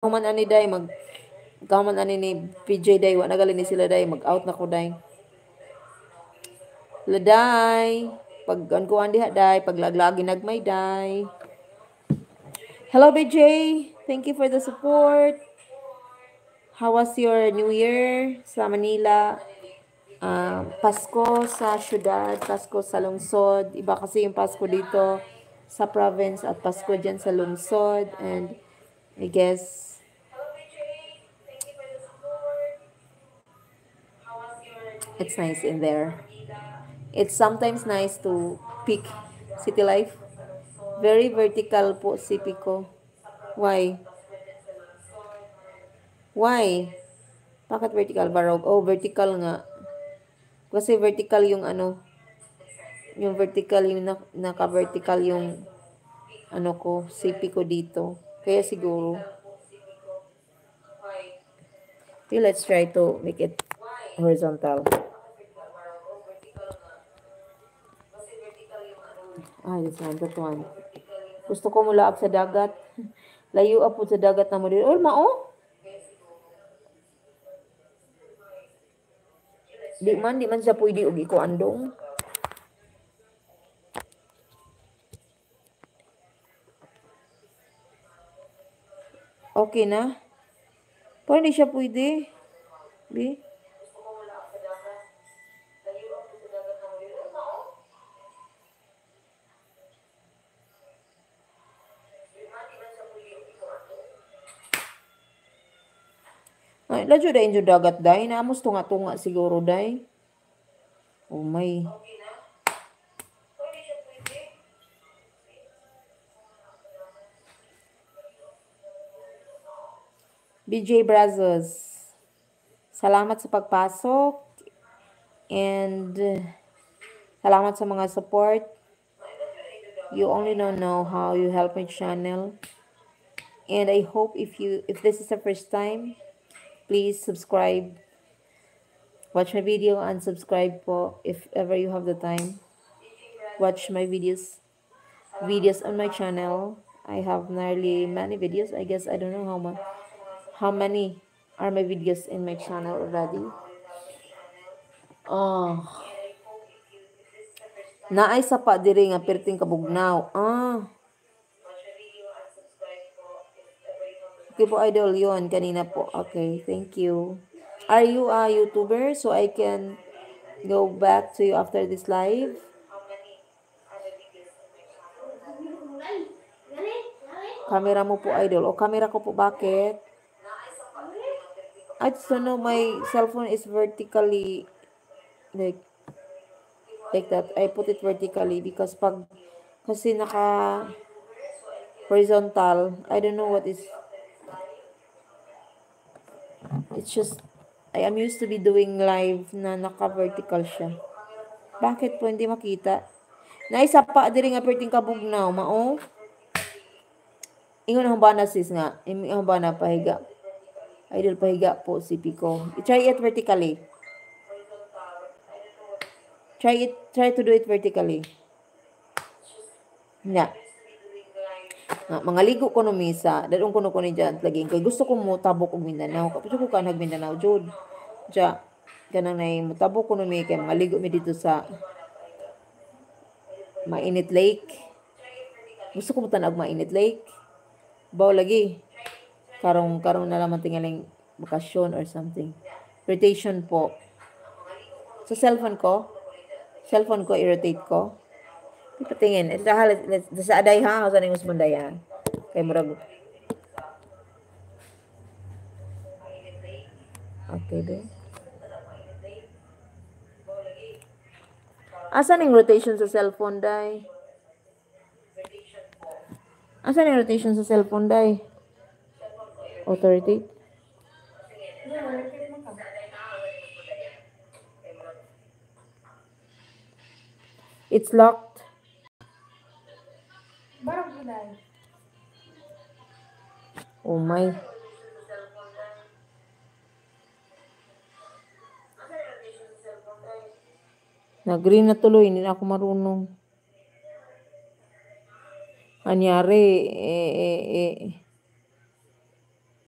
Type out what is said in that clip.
Human ani day kaman ani ni PJ day wa nagali ni sila day mag-out na ko day. Laday pag kuan diha day paglaglagi nagmay day. Hello BJ, thank you for the support. How was your New Year sa Manila? Pasko sa syudad, Pasko sa lungsod. Iba kasi yung Pasko dito sa province at Pasko dyan sa lungsod. And I guess it's nice in there. It's sometimes nice to pick city life. Very vertical po si Pico. Why? Why? Bakit vertical barog? Oh, vertical nga. Kasi vertical yung yung vertical yung naka-vertical yung ko, CP ko dito. Kaya siguro. Okay, let's try to make it horizontal. This one, that one. Gusto ko mula sa dagat. Layo po sa dagat na mo dito. Oh, mao? Di man siya pwede og iko andong. Okay na? Pero hindi siya pwede. Bi? Ay, ladyo dahil yung dagat dahil. Naamos tunga-tunga siguro dahil. Oh my. BJ Brazos. Salamat sa pagpasok. And salamat sa mga support. You only don't know how you help my channel. And I hope if this is the first time, please subscribe. Watch my video and subscribe po if ever you have the time. Watch my videos on my channel. I have nearly many videos. I guess I don't know how many are my videos in my channel already. Naay sa pa diri nga perting kabugnaw. Okay po, idol, yun. Kanina po. Okay, thank you. Are you a YouTuber so I can go back to you after this live? Camera mo po, idol. O, camera ko po, bakit? I just don't know, my cellphone is vertically like that. I put it vertically because kasi naka horizontal, I don't know what is. It's just, I am used to be doing live na naka-vertical siya. Bakit po hindi makita? Naisa pa diri nga perting kabugnaw, mao. Ingon ang bana sis nga. Ang bana pahiga. Idol pahiga po si Pico. Try it vertically. Try to do it vertically. Nga. Mga ligo ko no misa. Dadong ko no ni dyan. Laging kay gusto ko mo tabok og Mindanao. Kapag ko ka nag Mindanao, Jod. Diya. Ganang na mo tabok ko no mi. Kaya mga ligo mi dito sa Mainit Lake. Gusto ko mo tanag Mainit Lake. Baw lagi. Karong na naman tingaling bakasyon or something. Rotation po. Sa cellphone ko, i-rotate ko. Ipatingin. Sa aday ha, sa nang usmunday ha. Kay murag. Okay, be. Asa ning rotation sa cellphone, day? Asa ning rotation sa cellphone, day? Authority? It's locked. Oh my. Na-green na tuloy, hindi na ako marunong. Anyari,